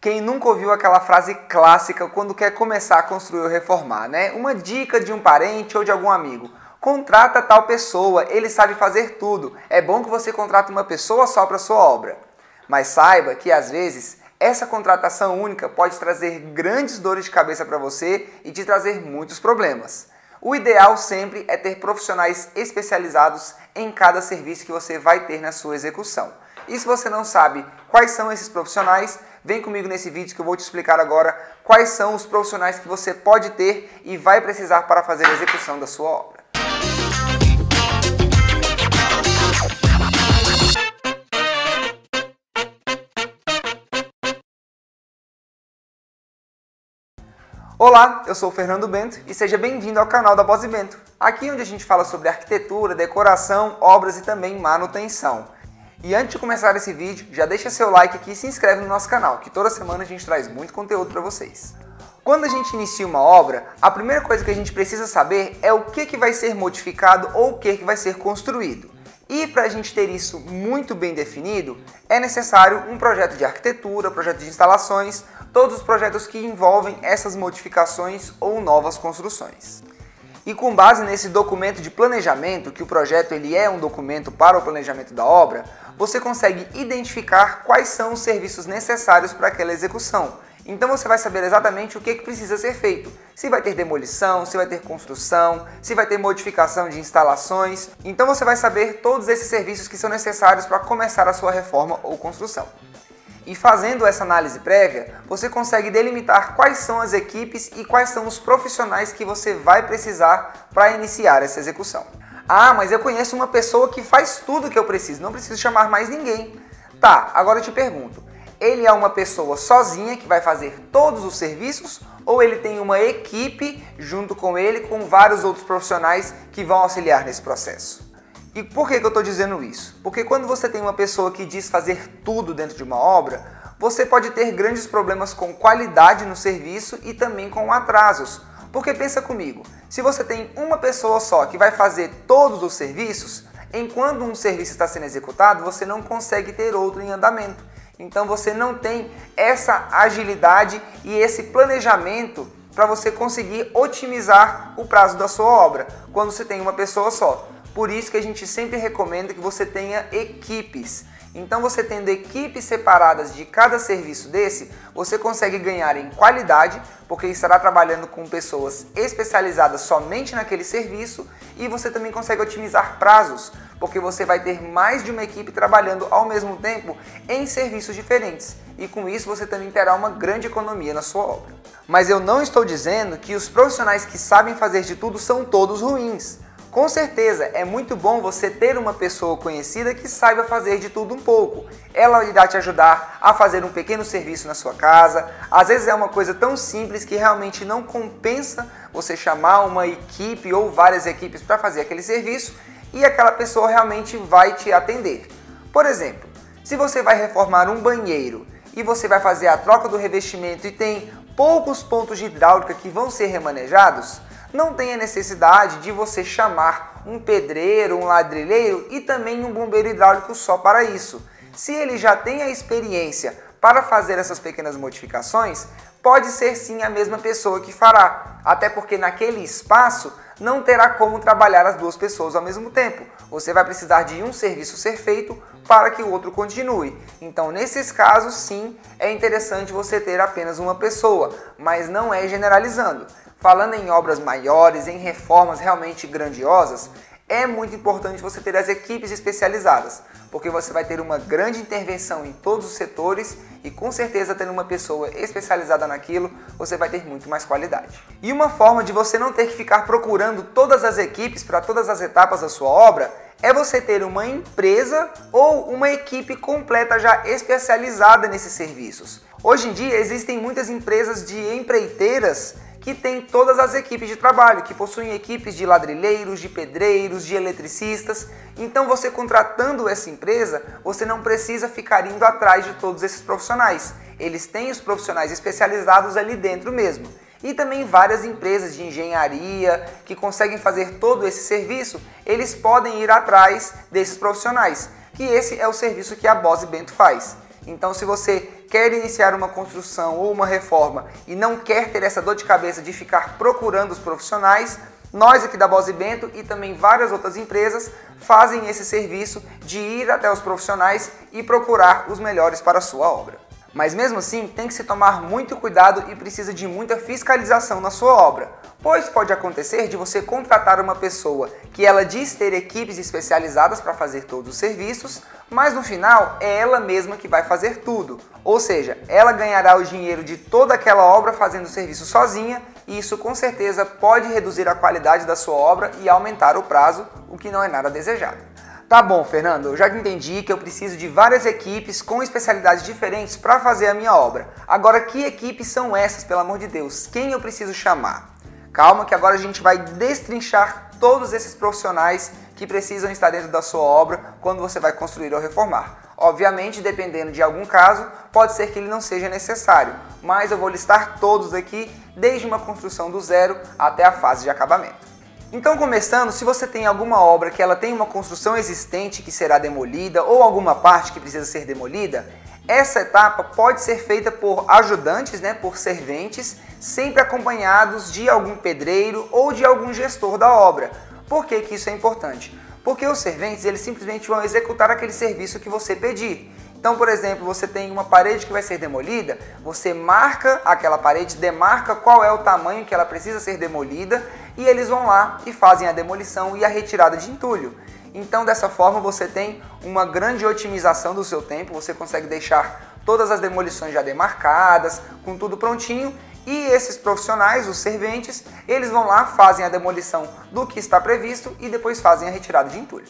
Quem nunca ouviu aquela frase clássica quando quer começar a construir ou reformar, né? Uma dica de um parente ou de algum amigo. Contrata tal pessoa, ele sabe fazer tudo. É bom que você contrate uma pessoa só para sua obra. Mas saiba que às vezes essa contratação única pode trazer grandes dores de cabeça para você e te trazer muitos problemas. O ideal sempre é ter profissionais especializados em cada serviço que você vai ter na sua execução. E se você não sabe quais são esses profissionais, vem comigo nesse vídeo que eu vou te explicar agora quais são os profissionais que você pode ter e vai precisar para fazer a execução da sua obra. Olá, eu sou o Fernando Bento e seja bem-vindo ao canal da Boss & Bento. Aqui onde a gente fala sobre arquitetura, decoração, obras e também manutenção. E antes de começar esse vídeo, já deixa seu like aqui e se inscreve no nosso canal, que toda semana a gente traz muito conteúdo para vocês. Quando a gente inicia uma obra, a primeira coisa que a gente precisa saber é o que vai ser modificado ou o que vai ser construído. E para a gente ter isso muito bem definido, é necessário um projeto de arquitetura, projeto de instalações, todos os projetos que envolvem essas modificações ou novas construções. E com base nesse documento de planejamento, que o projeto ele é um documento para o planejamento da obra, você consegue identificar quais são os serviços necessários para aquela execução. Então você vai saber exatamente o que precisa ser feito. Se vai ter demolição, se vai ter construção, se vai ter modificação de instalações. Então você vai saber todos esses serviços que são necessários para começar a sua reforma ou construção. E fazendo essa análise prévia, você consegue delimitar quais são as equipes e quais são os profissionais que você vai precisar para iniciar essa execução. Ah, mas eu conheço uma pessoa que faz tudo o que eu preciso, não preciso chamar mais ninguém. Tá, agora eu te pergunto, ele é uma pessoa sozinha que vai fazer todos os serviços ou ele tem uma equipe junto com ele com vários outros profissionais que vão auxiliar nesse processo? E por que eu estou dizendo isso? Porque quando você tem uma pessoa que diz fazer tudo dentro de uma obra, você pode ter grandes problemas com qualidade no serviço e também com atrasos. Porque pensa comigo, se você tem uma pessoa só que vai fazer todos os serviços, enquanto um serviço está sendo executado, você não consegue ter outro em andamento. Então você não tem essa agilidade e esse planejamento para você conseguir otimizar o prazo da sua obra, quando você tem uma pessoa só. Por isso que a gente sempre recomenda que você tenha equipes. Então você tendo equipes separadas de cada serviço desse, você consegue ganhar em qualidade, porque estará trabalhando com pessoas especializadas somente naquele serviço, e você também consegue otimizar prazos, porque você vai ter mais de uma equipe trabalhando ao mesmo tempo em serviços diferentes. E com isso você também terá uma grande economia na sua obra. Mas eu não estou dizendo que os profissionais que sabem fazer de tudo são todos ruins. Com certeza, é muito bom você ter uma pessoa conhecida que saiba fazer de tudo um pouco. Ela irá te ajudar a fazer um pequeno serviço na sua casa. Às vezes é uma coisa tão simples que realmente não compensa você chamar uma equipe ou várias equipes para fazer aquele serviço e aquela pessoa realmente vai te atender. Por exemplo, se você vai reformar um banheiro e você vai fazer a troca do revestimento e tem poucos pontos de hidráulica que vão ser remanejados, não tem a necessidade de você chamar um pedreiro, um ladrilheiro e também um bombeiro hidráulico só para isso. Se ele já tem a experiência para fazer essas pequenas modificações, pode ser sim a mesma pessoa que fará, até porque naquele espaço não terá como trabalhar as duas pessoas ao mesmo tempo. Você vai precisar de um serviço ser feito para que o outro continue. Então, nesses casos, sim, é interessante você ter apenas uma pessoa, mas não é generalizando. Falando em obras maiores, em reformas realmente grandiosas, é muito importante você ter as equipes especializadas, porque você vai ter uma grande intervenção em todos os setores e com certeza tendo uma pessoa especializada naquilo, você vai ter muito mais qualidade. E uma forma de você não ter que ficar procurando todas as equipes para todas as etapas da sua obra é você ter uma empresa ou uma equipe completa já especializada nesses serviços. Hoje em dia existem muitas empresas de empreiteiras que tem todas as equipes de trabalho, que possuem equipes de ladrilheiros, de pedreiros, de eletricistas. Então você contratando essa empresa, você não precisa ficar indo atrás de todos esses profissionais. Eles têm os profissionais especializados ali dentro mesmo. E também várias empresas de engenharia que conseguem fazer todo esse serviço, eles podem ir atrás desses profissionais, que esse é o serviço que a Boss & Bento faz. Então, se você quer iniciar uma construção ou uma reforma e não quer ter essa dor de cabeça de ficar procurando os profissionais, nós aqui da Boss Bento e também várias outras empresas fazem esse serviço de ir até os profissionais e procurar os melhores para a sua obra. Mas mesmo assim, tem que se tomar muito cuidado e precisa de muita fiscalização na sua obra, pois pode acontecer de você contratar uma pessoa que ela diz ter equipes especializadas para fazer todos os serviços, mas no final é ela mesma que vai fazer tudo. Ou seja, ela ganhará o dinheiro de toda aquela obra fazendo o serviço sozinha, e isso com certeza pode reduzir a qualidade da sua obra e aumentar o prazo, o que não é nada desejado. Tá bom, Fernando, eu já entendi que eu preciso de várias equipes com especialidades diferentes para fazer a minha obra. Agora, que equipes são essas, pelo amor de Deus? Quem eu preciso chamar? Calma que agora a gente vai destrinchar todos esses profissionais que precisam estar dentro da sua obra quando você vai construir ou reformar. Obviamente, dependendo de algum caso, pode ser que ele não seja necessário, mas eu vou listar todos aqui, desde uma construção do zero até a fase de acabamento. Então, começando, se você tem alguma obra que ela tem uma construção existente que será demolida ou alguma parte que precisa ser demolida, essa etapa pode ser feita por ajudantes, por serventes, sempre acompanhados de algum pedreiro ou de algum gestor da obra. Por que que isso é importante? Porque os serventes, eles simplesmente vão executar aquele serviço que você pedir. Então, por exemplo, você tem uma parede que vai ser demolida, você marca aquela parede, demarca qual é o tamanho que ela precisa ser demolida e eles vão lá e fazem a demolição e a retirada de entulho. Então, dessa forma, você tem uma grande otimização do seu tempo, você consegue deixar todas as demolições já demarcadas, com tudo prontinho, e esses profissionais, os serventes, eles vão lá, fazem a demolição do que está previsto e depois fazem a retirada de entulho.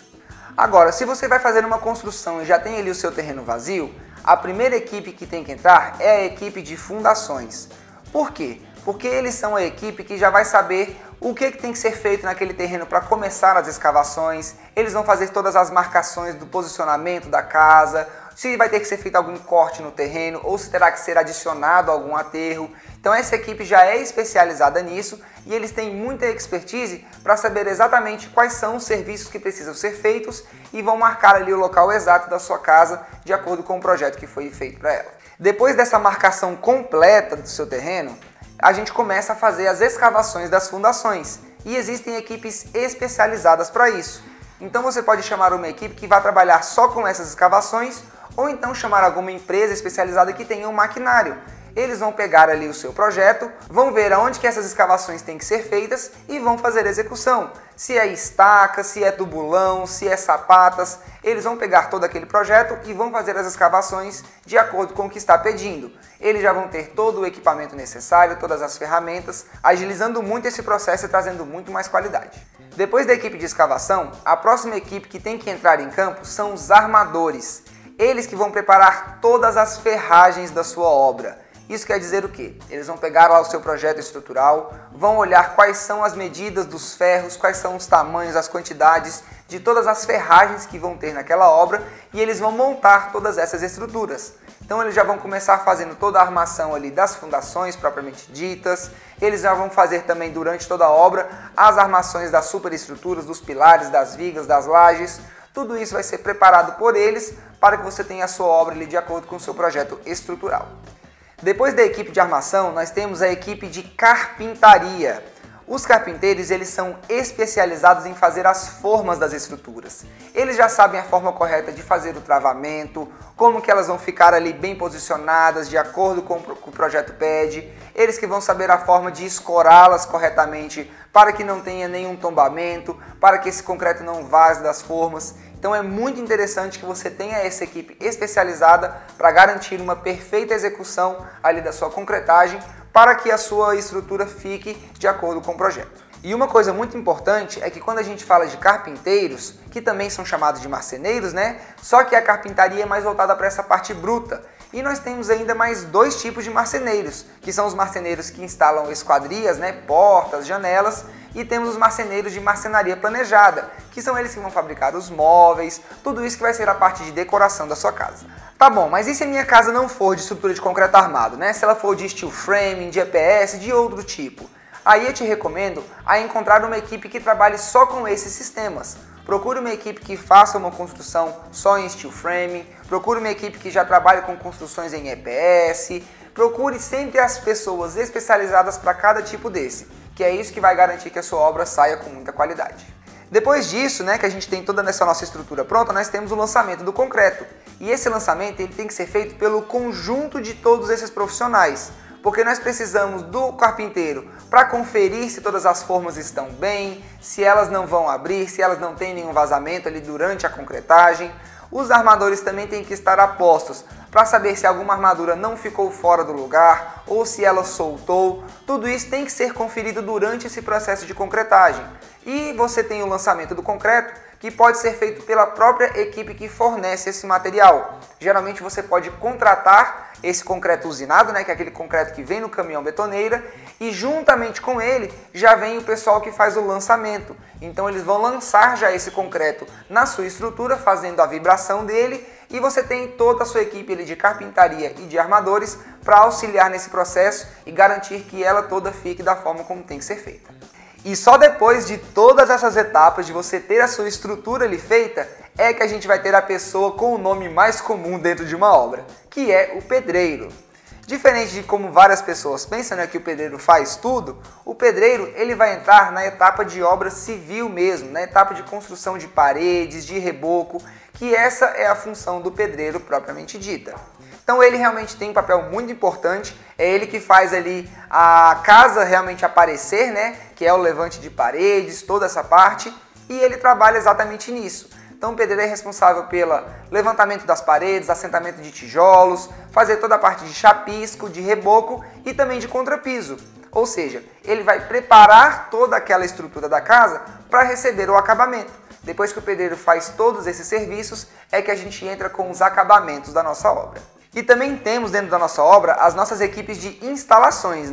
Agora, se você vai fazer uma construção e já tem ali o seu terreno vazio, a primeira equipe que tem que entrar é a equipe de fundações. Por quê? Porque eles são a equipe que já vai saber o que tem que ser feito naquele terreno para começar as escavações, eles vão fazer todas as marcações do posicionamento da casa, se vai ter que ser feito algum corte no terreno ou se terá que ser adicionado algum aterro. Então essa equipe já é especializada nisso e eles têm muita expertise para saber exatamente quais são os serviços que precisam ser feitos e vão marcar ali o local exato da sua casa de acordo com o projeto que foi feito para ela. Depois dessa marcação completa do seu terreno, a gente começa a fazer as escavações das fundações e existem equipes especializadas para isso. Então você pode chamar uma equipe que vai trabalhar só com essas escavações ou então chamar alguma empresa especializada que tenha um maquinário. Eles vão pegar ali o seu projeto, vão ver aonde que essas escavações têm que ser feitas e vão fazer a execução. Se é estaca, se é tubulão, se é sapatas, eles vão pegar todo aquele projeto e vão fazer as escavações de acordo com o que está pedindo. Eles já vão ter todo o equipamento necessário, todas as ferramentas, agilizando muito esse processo e trazendo muito mais qualidade. Depois da equipe de escavação, a próxima equipe que tem que entrar em campo são os armadores. Eles que vão preparar todas as ferragens da sua obra. Isso quer dizer o quê? Eles vão pegar lá o seu projeto estrutural, vão olhar quais são as medidas dos ferros, quais são os tamanhos, as quantidades de todas as ferragens que vão ter naquela obra e eles vão montar todas essas estruturas. Então eles já vão começar fazendo toda a armação ali das fundações propriamente ditas, eles já vão fazer também durante toda a obra as armações das superestruturas, dos pilares, das vigas, das lajes. Tudo isso vai ser preparado por eles para que você tenha a sua obra ali de acordo com o seu projeto estrutural. Depois da equipe de armação, nós temos a equipe de carpintaria. Os carpinteiros, eles são especializados em fazer as formas das estruturas. Eles já sabem a forma correta de fazer o travamento, como que elas vão ficar ali bem posicionadas de acordo com o que o projeto pede. Eles que vão saber a forma de escorá-las corretamente para que não tenha nenhum tombamento, para que esse concreto não vaze das formas. Então é muito interessante que você tenha essa equipe especializada para garantir uma perfeita execução ali da sua concretagem para que a sua estrutura fique de acordo com o projeto. E uma coisa muito importante é que quando a gente fala de carpinteiros, que também são chamados de marceneiros, só que a carpintaria é mais voltada para essa parte bruta. E nós temos ainda mais dois tipos de marceneiros, que são os marceneiros que instalam esquadrias, portas, janelas, e temos os marceneiros de marcenaria planejada, que são eles que vão fabricar os móveis, tudo isso que vai ser a parte de decoração da sua casa. Tá bom, mas e se a minha casa não for de estrutura de concreto armado, Se ela for de steel framing, de EPS, de outro tipo? Aí eu te recomendo a encontrar uma equipe que trabalhe só com esses sistemas. Procure uma equipe que faça uma construção só em steel frame, procure uma equipe que já trabalhe com construções em EPS, procure sempre as pessoas especializadas para cada tipo desse, que é isso que vai garantir que a sua obra saia com muita qualidade. Depois disso, que a gente tem toda essa nossa estrutura pronta, nós temos o lançamento do concreto. E esse lançamento ele tem que ser feito pelo conjunto de todos esses profissionais, porque nós precisamos do carpinteiro para conferir se todas as formas estão bem, se elas não vão abrir, se elas não têm nenhum vazamento ali durante a concretagem. Os armadores também têm que estar a postos para saber se alguma armadura não ficou fora do lugar ou se ela soltou. Tudo isso tem que ser conferido durante esse processo de concretagem. E você tem o lançamento do concreto, que pode ser feito pela própria equipe que fornece esse material. Geralmente você pode contratar esse concreto usinado, que é aquele concreto que vem no caminhão betoneira, e juntamente com ele já vem o pessoal que faz o lançamento. Então eles vão lançar já esse concreto na sua estrutura, fazendo a vibração dele, e você tem toda a sua equipe ali de carpintaria e de armadores para auxiliar nesse processo e garantir que ela toda fique da forma como tem que ser feita. E só depois de todas essas etapas, de você ter a sua estrutura ali feita, é que a gente vai ter a pessoa com o nome mais comum dentro de uma obra, que é o pedreiro. Diferente de como várias pessoas pensam, que o pedreiro faz tudo, o pedreiro ele vai entrar na etapa de obra civil mesmo, na etapa de construção de paredes, de reboco, que essa é a função do pedreiro propriamente dita. Então ele realmente tem um papel muito importante, é ele que faz ali a casa realmente aparecer, que é o levante de paredes, toda essa parte, e ele trabalha exatamente nisso. Então o pedreiro é responsável pelo levantamento das paredes, assentamento de tijolos, fazer toda a parte de chapisco, de reboco e também de contrapiso. Ou seja, ele vai preparar toda aquela estrutura da casa para receber o acabamento. Depois que o pedreiro faz todos esses serviços, é que a gente entra com os acabamentos da nossa obra. E também temos dentro da nossa obra as nossas equipes de instalações,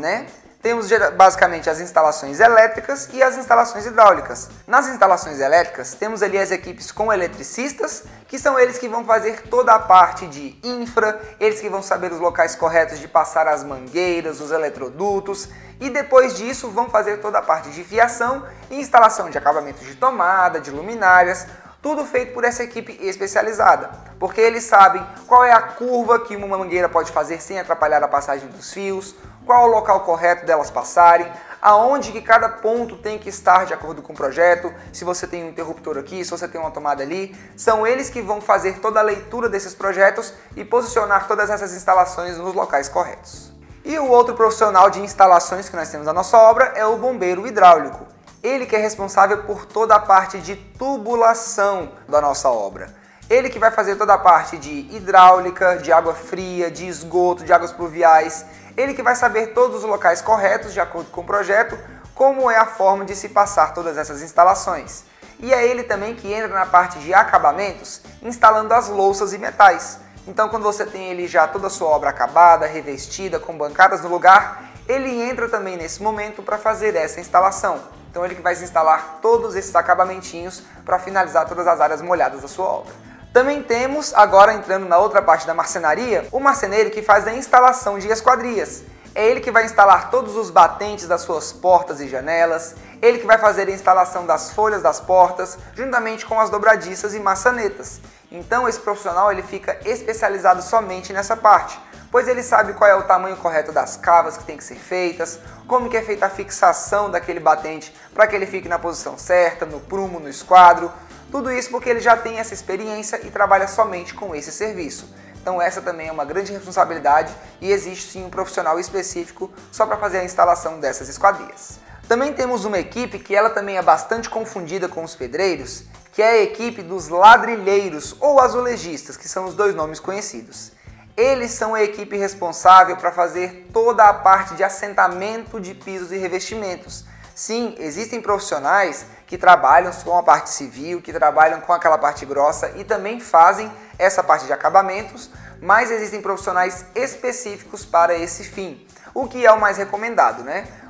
Temos basicamente as instalações elétricas e as instalações hidráulicas. Nas instalações elétricas, temos ali as equipes com eletricistas, que são eles que vão fazer toda a parte de infra, eles que vão saber os locais corretos de passar as mangueiras, os eletrodutos, e depois disso vão fazer toda a parte de fiação e instalação de acabamentos de tomada, de luminárias, tudo feito por essa equipe especializada, porque eles sabem qual é a curva que uma mangueira pode fazer sem atrapalhar a passagem dos fios, qual é o local correto delas passarem, aonde que cada ponto tem que estar de acordo com o projeto, se você tem um interruptor aqui, se você tem uma tomada ali. São eles que vão fazer toda a leitura desses projetos e posicionar todas essas instalações nos locais corretos. E o outro profissional de instalações que nós temos na nossa obra é o bombeiro hidráulico. Ele que é responsável por toda a parte de tubulação da nossa obra. Ele que vai fazer toda a parte de hidráulica, de água fria, de esgoto, de águas pluviais. Ele que vai saber todos os locais corretos, de acordo com o projeto, como é a forma de se passar todas essas instalações. E é ele também que entra na parte de acabamentos, instalando as louças e metais. Então quando você tem ele já toda a sua obra acabada, revestida, com bancadas no lugar, ele entra também nesse momento para fazer essa instalação. Então ele que vai instalar todos esses acabamentinhos para finalizar todas as áreas molhadas da sua obra. Também temos, agora entrando na outra parte da marcenaria, o marceneiro que faz a instalação de esquadrias. É ele que vai instalar todos os batentes das suas portas e janelas, ele que vai fazer a instalação das folhas das portas, juntamente com as dobradiças e maçanetas. Então esse profissional ele fica especializado somente nessa parte, pois ele sabe qual é o tamanho correto das cavas que tem que ser feitas, como que é feita a fixação daquele batente para que ele fique na posição certa, no prumo, no esquadro. Tudo isso porque ele já tem essa experiência e trabalha somente com esse serviço. Então essa também é uma grande responsabilidade e existe sim um profissional específico só para fazer a instalação dessas esquadrias. Também temos uma equipe que ela também é bastante confundida com os pedreiros, que é a equipe dos ladrilheiros ou azulejistas, que são os dois nomes conhecidos. Eles são a equipe responsável para fazer toda a parte de assentamento de pisos e revestimentos. Sim, existem profissionais que trabalham com a parte civil, que trabalham com aquela parte grossa e também fazem essa parte de acabamentos, mas existem profissionais específicos para esse fim, o que é o mais recomendado,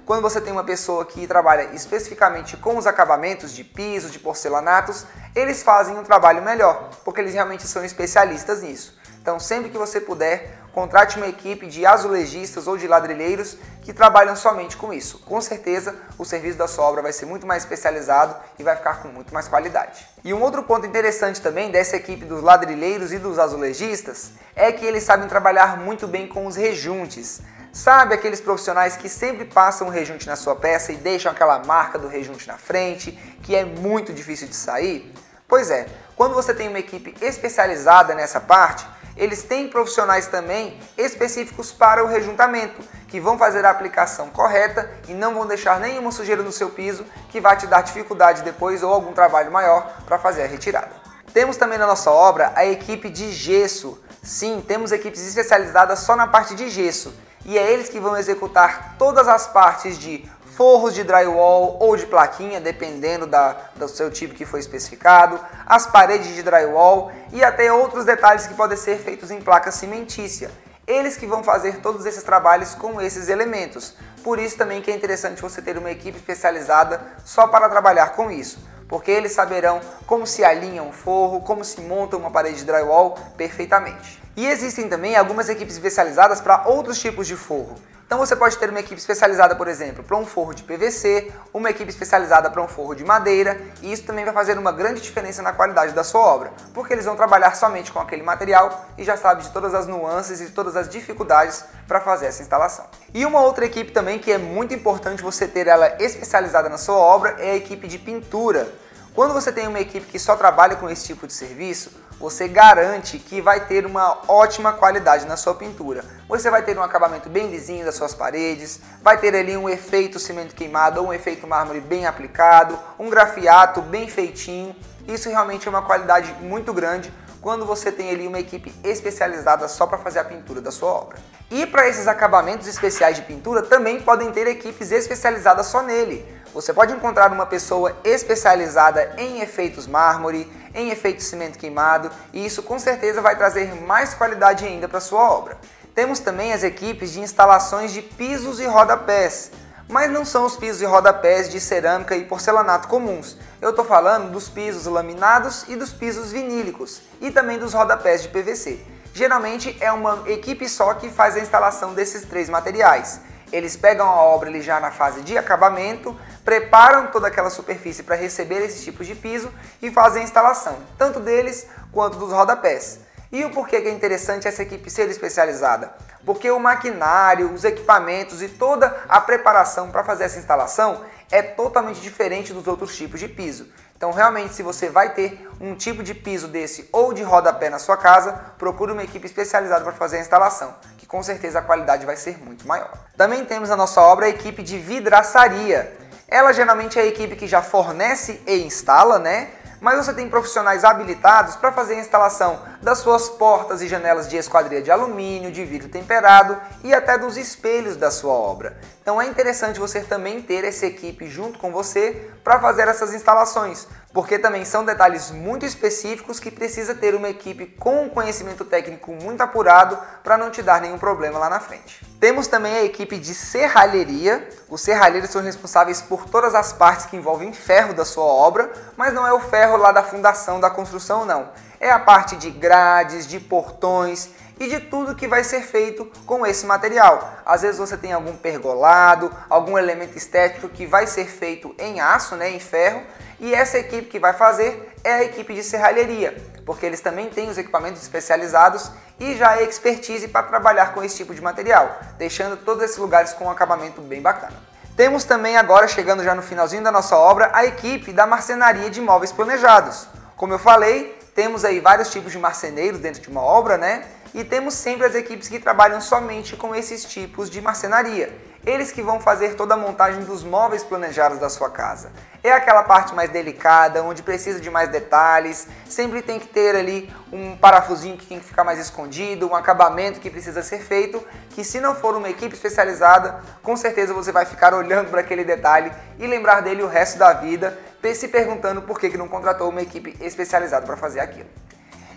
Quando você tem uma pessoa que trabalha especificamente com os acabamentos de pisos, de porcelanatos, eles fazem um trabalho melhor, porque eles realmente são especialistas nisso. Então, sempre que você puder, contrate uma equipe de azulejistas ou de ladrilheiros que trabalham somente com isso. Com certeza, o serviço da sua obra vai ser muito mais especializado e vai ficar com muito mais qualidade. E um outro ponto interessante também dessa equipe dos ladrilheiros e dos azulejistas é que eles sabem trabalhar muito bem com os rejuntes. Sabe aqueles profissionais que sempre passam o rejunte na sua peça e deixam aquela marca do rejunte na frente, que é muito difícil de sair? Pois é, quando você tem uma equipe especializada nessa parte, eles têm profissionais também específicos para o rejuntamento, que vão fazer a aplicação correta e não vão deixar nenhuma sujeira no seu piso que vai te dar dificuldade depois ou algum trabalho maior para fazer a retirada. Temos também na nossa obra a equipe de gesso. Sim, temos equipes especializadas só na parte de gesso e é eles que vão executar todas as partes de forros de drywall ou de plaquinha, dependendo do seu tipo que foi especificado, as paredes de drywall e até outros detalhes que podem ser feitos em placa cimentícia. Eles que vão fazer todos esses trabalhos com esses elementos. Por isso também que é interessante você ter uma equipe especializada só para trabalhar com isso, porque eles saberão como se alinha um forro, como se monta uma parede de drywall perfeitamente. E existem também algumas equipes especializadas para outros tipos de forro. Então você pode ter uma equipe especializada, por exemplo, para um forro de PVC, uma equipe especializada para um forro de madeira, e isso também vai fazer uma grande diferença na qualidade da sua obra, porque eles vão trabalhar somente com aquele material e já sabem de todas as nuances e de todas as dificuldades para fazer essa instalação. E uma outra equipe também que é muito importante você ter ela especializada na sua obra é a equipe de pintura. Quando você tem uma equipe que só trabalha com esse tipo de serviço, você garante que vai ter uma ótima qualidade na sua pintura. Você vai ter um acabamento bem lisinho das suas paredes, vai ter ali um efeito cimento queimado ou um efeito mármore bem aplicado, um grafiato bem feitinho. Isso realmente é uma qualidade muito grande quando você tem ali uma equipe especializada só para fazer a pintura da sua obra. E para esses acabamentos especiais de pintura também podem ter equipes especializadas só nele. Você pode encontrar uma pessoa especializada em efeitos mármore, em efeito cimento queimado, e isso com certeza vai trazer mais qualidade ainda para a sua obra. Temos também as equipes de instalações de pisos e rodapés, mas não são os pisos e rodapés de cerâmica e porcelanato comuns. Eu estou falando dos pisos laminados e dos pisos vinílicos, e também dos rodapés de PVC. Geralmente é uma equipe só que faz a instalação desses três materiais. Eles pegam a obra ali já na fase de acabamento, preparam toda aquela superfície para receber esses tipos de piso e fazem a instalação, tanto deles quanto dos rodapés. E o porquê que é interessante essa equipe ser especializada? Porque o maquinário, os equipamentos e toda a preparação para fazer essa instalação é totalmente diferente dos outros tipos de piso. Então realmente, se você vai ter um tipo de piso desse ou de rodapé na sua casa, procure uma equipe especializada para fazer a instalação, que com certeza a qualidade vai ser muito maior. Também temos na nossa obra a equipe de vidraçaria. Ela geralmente é a equipe que já fornece e instala, né? Mas você tem profissionais habilitados para fazer a instalação das suas portas e janelas de esquadria de alumínio, de vidro temperado e até dos espelhos da sua obra. Então é interessante você também ter essa equipe junto com você para fazer essas instalações, porque também são detalhes muito específicos que precisa ter uma equipe com um conhecimento técnico muito apurado para não te dar nenhum problema lá na frente. Temos também a equipe de serralheria. Os serralheiros são responsáveis por todas as partes que envolvem ferro da sua obra, mas não é o ferro lá da fundação da construção não. É a parte de grades, de portões e de tudo que vai ser feito com esse material. Às vezes você tem algum pergolado, algum elemento estético que vai ser feito em aço, né, em ferro, e essa equipe que vai fazer é a equipe de serralheria, porque eles também têm os equipamentos especializados e já é expertise para trabalhar com esse tipo de material, deixando todos esses lugares com um acabamento bem bacana. Temos também agora, chegando já no finalzinho da nossa obra, a equipe da marcenaria de móveis planejados. Como eu falei, temos aí vários tipos de marceneiros dentro de uma obra, né? E temos sempre as equipes que trabalham somente com esses tipos de marcenaria. Eles que vão fazer toda a montagem dos móveis planejados da sua casa. É aquela parte mais delicada, onde precisa de mais detalhes, sempre tem que ter ali um parafusinho que tem que ficar mais escondido, um acabamento que precisa ser feito, que se não for uma equipe especializada, com certeza você vai ficar olhando para aquele detalhe e lembrar dele o resto da vida, se perguntando por que não contratou uma equipe especializada para fazer aquilo.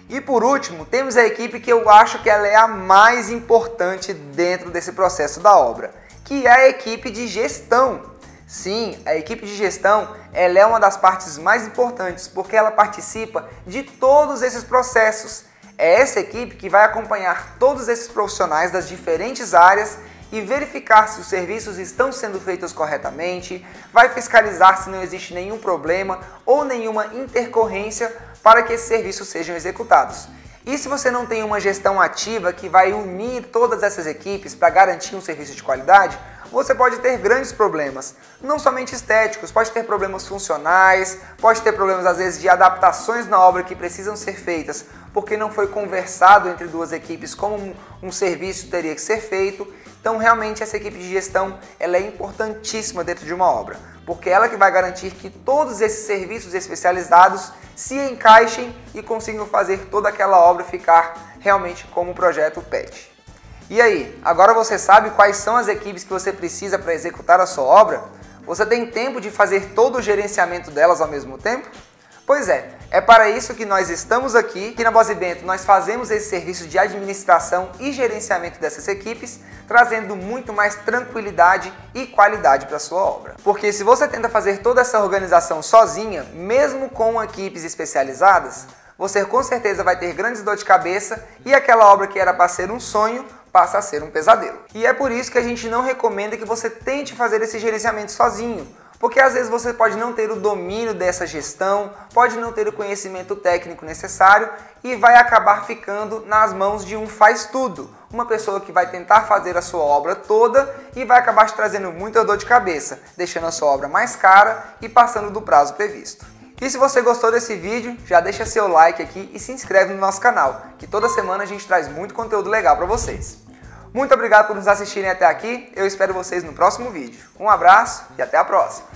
E por último, temos a equipe que eu acho que ela é a mais importante dentro desse processo da obra, que é a equipe de gestão. Sim, a equipe de gestão ela é uma das partes mais importantes, porque ela participa de todos esses processos. É essa equipe que vai acompanhar todos esses profissionais das diferentes áreas e verificar se os serviços estão sendo feitos corretamente, vai fiscalizar se não existe nenhum problema ou nenhuma intercorrência para que esses serviços sejam executados. E se você não tem uma gestão ativa que vai unir todas essas equipes para garantir um serviço de qualidade, você pode ter grandes problemas, não somente estéticos, pode ter problemas funcionais, pode ter problemas às vezes de adaptações na obra que precisam ser feitas porque não foi conversado entre duas equipes como um serviço teria que ser feito. Então realmente essa equipe de gestão ela é importantíssima dentro de uma obra, porque ela que vai garantir que todos esses serviços especializados se encaixem e consigam fazer toda aquela obra ficar realmente como o projeto pede. E aí, agora você sabe quais são as equipes que você precisa para executar a sua obra? Você tem tempo de fazer todo o gerenciamento delas ao mesmo tempo? Pois é para isso que nós estamos aqui. Aqui na BOSBento nós fazemos esse serviço de administração e gerenciamento dessas equipes, trazendo muito mais tranquilidade e qualidade para a sua obra. Porque se você tenta fazer toda essa organização sozinha, mesmo com equipes especializadas, você com certeza vai ter grandes dor de cabeça e aquela obra que era para ser um sonho passa a ser um pesadelo. E é por isso que a gente não recomenda que você tente fazer esse gerenciamento sozinho, porque às vezes você pode não ter o domínio dessa gestão, pode não ter o conhecimento técnico necessário e vai acabar ficando nas mãos de um faz-tudo, uma pessoa que vai tentar fazer a sua obra toda e vai acabar te trazendo muita dor de cabeça, deixando a sua obra mais cara e passando do prazo previsto. E se você gostou desse vídeo, já deixa seu like aqui e se inscreve no nosso canal, que toda semana a gente traz muito conteúdo legal para vocês. Muito obrigado por nos assistirem até aqui, eu espero vocês no próximo vídeo. Um abraço e até a próxima!